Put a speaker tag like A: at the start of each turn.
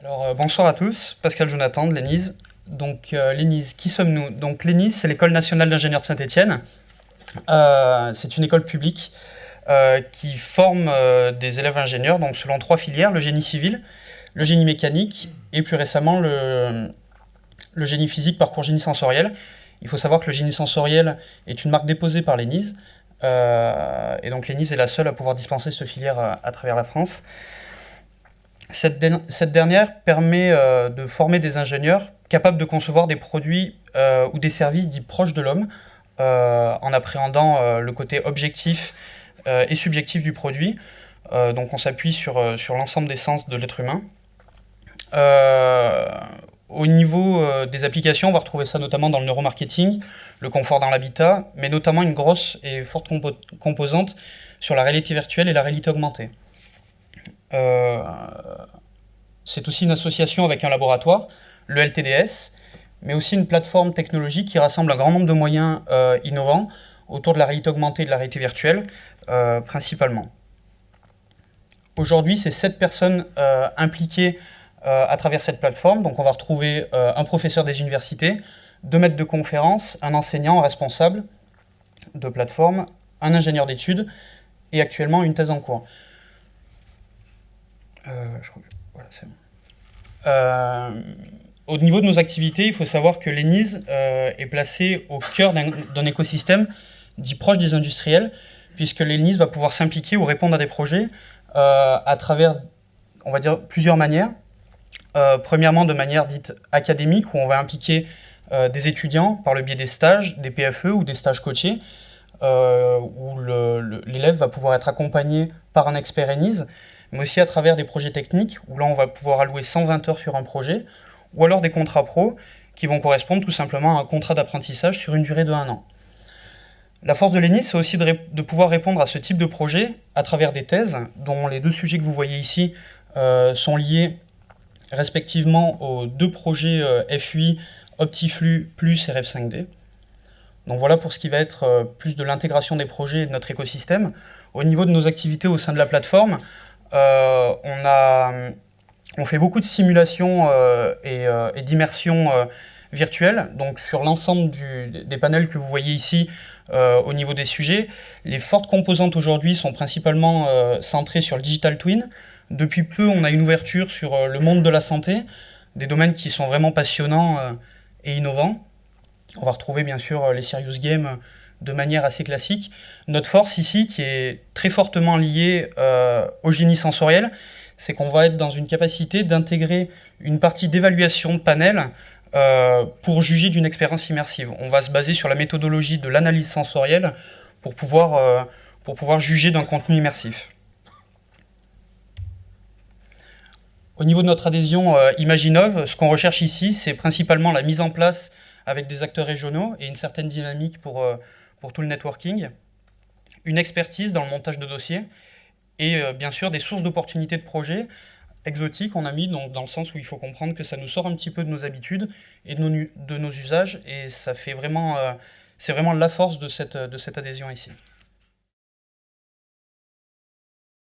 A: Alors, bonsoir à tous, Pascal Jonathan de l'ENISE. Donc, l'ENISE, qui sommes-nous? Donc, l'ENISE, c'est l'École nationale d'ingénieurs de Saint-Étienne. C'est une école publique qui forme des élèves ingénieurs donc selon 3 filières, le génie civil, le génie mécanique et plus récemment le génie physique, parcours génie sensoriel. Il faut savoir que le génie sensoriel est une marque déposée par l'ENISE. Et donc l'ENISE est la seule à pouvoir dispenser cette filière à travers la France. Cette dernière permet de former des ingénieurs capables de concevoir des produits ou des services dits proches de l'homme, en appréhendant le côté objectif et subjectif du produit. Donc on s'appuie sur l'ensemble des sens de l'être humain. Au niveau des applications, on va retrouver ça notamment dans le neuromarketing, le confort dans l'habitat, mais notamment une grosse et forte composante sur la réalité virtuelle et la réalité augmentée. C'est aussi une association avec un laboratoire, le LTDS, mais aussi une plateforme technologique qui rassemble un grand nombre de moyens innovants autour de la réalité augmentée et de la réalité virtuelle, principalement. Aujourd'hui, c'est 7 personnes impliquées à travers cette plateforme. Donc on va retrouver un professeur des universités, 2 maîtres de conférences, un enseignant responsable de plateforme, un ingénieur d'études et actuellement une thèse en cours. Voilà, c'est bon. Au niveau de nos activités, il faut savoir que l'ENISE est placée au cœur d'un écosystème dit proche des industriels, puisque l'ENISE va pouvoir s'impliquer ou répondre à des projets à travers, on va dire, plusieurs manières. Premièrement, de manière dite académique, où on va impliquer des étudiants par le biais des stages, des PFE ou des stages coachés, où l'élève va pouvoir être accompagné par un expert ENISE, mais aussi à travers des projets techniques, où là on va pouvoir allouer 120 heures sur un projet, ou alors des contrats pro, qui vont correspondre tout simplement à un contrat d'apprentissage sur une durée de 1 an. La force de l'ENISE, c'est aussi de pouvoir répondre à ce type de projet à travers des thèses, dont les 2 sujets que vous voyez ici sont liés respectivement aux 2 projets FUI, OptiFlux plus RF5D. Donc voilà pour ce qui va être plus de l'intégration des projets et de notre écosystème. Au niveau de nos activités au sein de la plateforme, on fait beaucoup de simulations et d'immersion virtuelle. Donc sur l'ensemble des panels que vous voyez ici, au niveau des sujets, les fortes composantes aujourd'hui sont principalement centrées sur le digital twin. Depuis peu, on a une ouverture sur le monde de la santé, des domaines qui sont vraiment passionnants et innovants. On va retrouver bien sûr les serious games de manière assez classique. Notre force ici, qui est très fortement liée au génie sensoriel, c'est qu'on va être dans une capacité d'intégrer une partie d'évaluation de panel pour juger d'une expérience immersive. On va se baser sur la méthodologie de l'analyse sensorielle pour pouvoir juger d'un contenu immersif. Au niveau de notre adhésion Imaginov, ce qu'on recherche ici, c'est principalement la mise en place avec des acteurs régionaux et une certaine dynamique pour tout le networking, une expertise dans le montage de dossiers et bien sûr des sources d'opportunités de projets exotiques, on a mis donc, dans le sens où il faut comprendre que ça nous sort un petit peu de nos habitudes et de nos usages, et ça fait vraiment, c'est vraiment la force de cette adhésion ici.